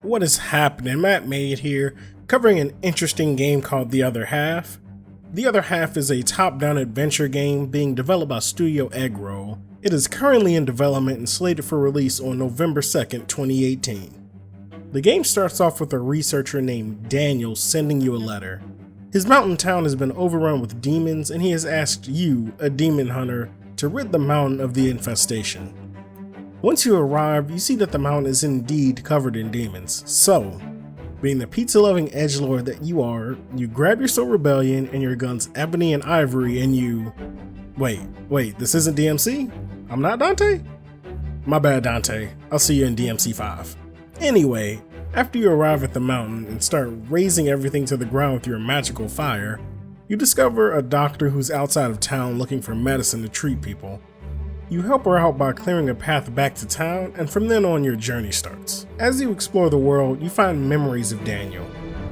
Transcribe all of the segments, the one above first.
What is happening? Mattmade here, covering an interesting game called The Other Half. The Other Half is a top-down adventure game being developed by Studio Eggroll. It is currently in development and slated for release on November 2nd, 2018. The game starts off with a researcher named Daniel sending you a letter. His mountain town has been overrun with demons, and he has asked you, a demon hunter, to rid the mountain of the infestation. Once you arrive, you see that the mountain is indeed covered in demons. So, being the pizza-loving edgelord that you are, you grab your Soul Rebellion and your guns Ebony and Ivory and you... Wait, this isn't DMC? I'm not Dante? My bad, Dante. I'll see you in DMC 5. Anyway, after you arrive at the mountain and start razing everything to the ground with your magical fire, you discover a doctor who's outside of town looking for medicine to treat people. You help her out by clearing a path back to town, and from then on your journey starts. As you explore the world, you find memories of Daniel,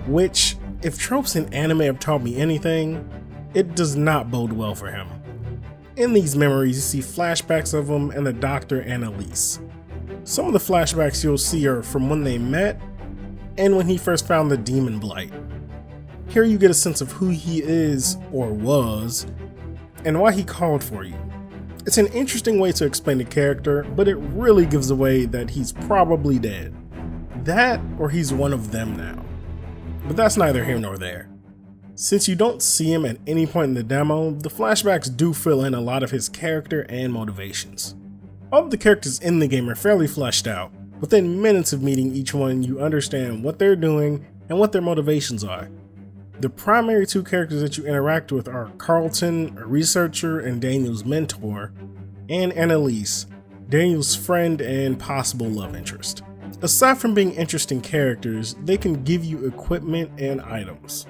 which, if tropes in anime have taught me anything, it does not bode well for him. In these memories, you see flashbacks of him and the doctor Annalise. Some of the flashbacks you'll see are from when they met, and when he first found the demon blight. Here you get a sense of who he is, or was, and why he called for you. It's an interesting way to explain the character, but it really gives away that he's probably dead. That, or he's one of them now. But that's neither here nor there. Since you don't see him at any point in the demo, the flashbacks do fill in a lot of his character and motivations. All of the characters in the game are fairly fleshed out. Within minutes of meeting each one, you understand what they're doing and what their motivations are. The primary two characters that you interact with are Carlton, a researcher and Daniel's mentor, and Annalise, Daniel's friend and possible love interest. Aside from being interesting characters, they can give you equipment and items.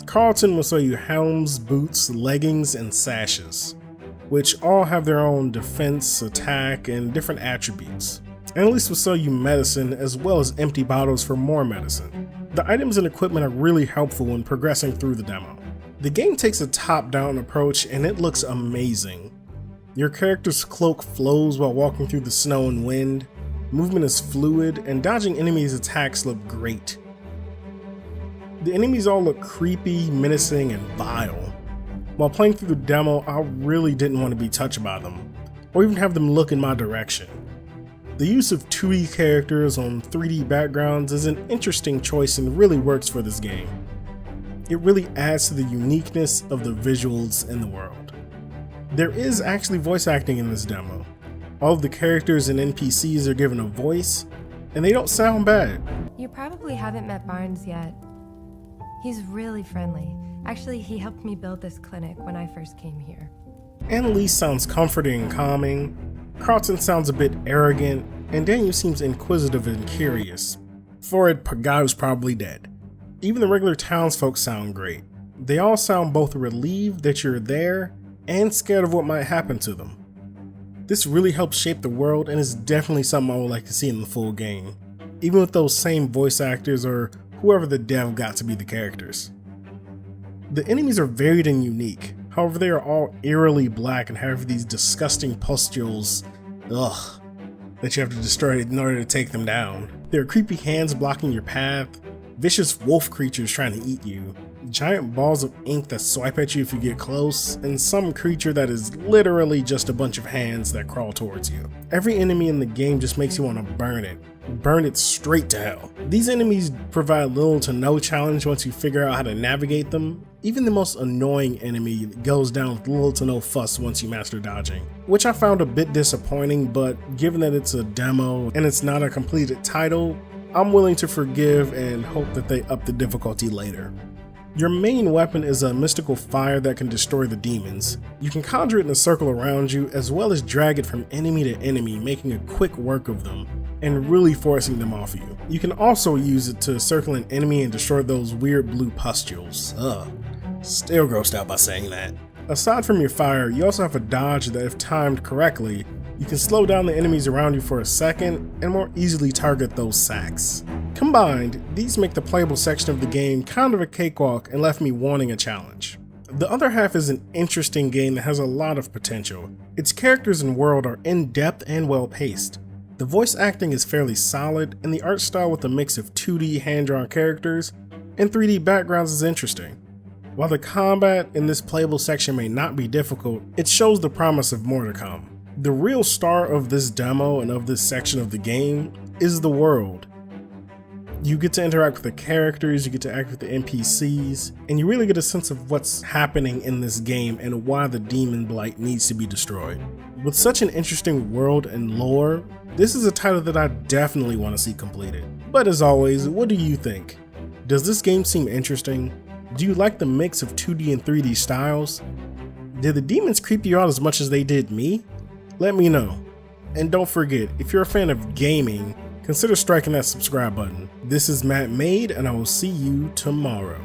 Carlton will sell you helms, boots, leggings, and sashes, which all have their own defense, attack, and different attributes. Annalise will sell you medicine as well as empty bottles for more medicine. The items and equipment are really helpful when progressing through the demo. The game takes a top-down approach and it looks amazing. Your character's cloak flows while walking through the snow and wind, movement is fluid, and dodging enemies' attacks look great. The enemies all look creepy, menacing, and vile. While playing through the demo, I really didn't want to be touched by them, or even have them look in my direction. The use of 2D characters on 3D backgrounds is an interesting choice and really works for this game. It really adds to the uniqueness of the visuals in the world. There is actually voice acting in this demo. All of the characters and NPCs are given a voice, and they don't sound bad. You probably haven't met Barnes yet. He's really friendly. Actually, he helped me build this clinic when I first came here. Annalise sounds comforting and calming. Carlton sounds a bit arrogant, and Daniel seems inquisitive and curious. For a guy who's probably dead. Even the regular townsfolk sound great. They all sound both relieved that you're there and scared of what might happen to them. This really helps shape the world and is definitely something I would like to see in the full game, even with those same voice actors or whoever the dev got to be the characters. The enemies are varied and unique. However, they are all eerily black and have these disgusting pustules, that you have to destroy in order to take them down. There are creepy hands blocking your path, vicious wolf creatures trying to eat you, giant balls of ink that swipe at you if you get close, and some creature that is literally just a bunch of hands that crawl towards you. Every enemy in the game just makes you want to burn it straight to hell. These enemies provide little to no challenge once you figure out how to navigate them. Even the most annoying enemy goes down with little to no fuss once you master dodging, which I found a bit disappointing, but given that it's a demo and it's not a completed title, I'm willing to forgive and hope that they up the difficulty later. Your main weapon is a mystical fire that can destroy the demons. You can conjure it in a circle around you as well as drag it from enemy to enemy, making a quick work of them and really forcing them off you. You can also use it to circle an enemy and destroy those weird blue pustules. Still grossed out by saying that. Aside from your fire, you also have a dodge that, if timed correctly, you can slow down the enemies around you for a second and more easily target those sacks. Combined, these make the playable section of the game kind of a cakewalk and left me wanting a challenge. The Other Half is an interesting game that has a lot of potential. Its characters and world are in-depth and well-paced. The voice acting is fairly solid, and the art style with a mix of 2D hand-drawn characters and 3D backgrounds is interesting. While the combat in this playable section may not be difficult, it shows the promise of more to come. The real star of this demo and of this section of the game is the world. You get to interact with the characters, you get to act with the NPCs, and you really get a sense of what's happening in this game and why the demon blight needs to be destroyed. With such an interesting world and lore, this is a title that I definitely want to see completed. But as always, what do you think? Does this game seem interesting? Do you like the mix of 2D and 3D styles? Did the demons creep you out as much as they did me? Let me know. And don't forget, if you're a fan of gaming, consider striking that subscribe button. This is Mattmade, and I will see you tomorrow.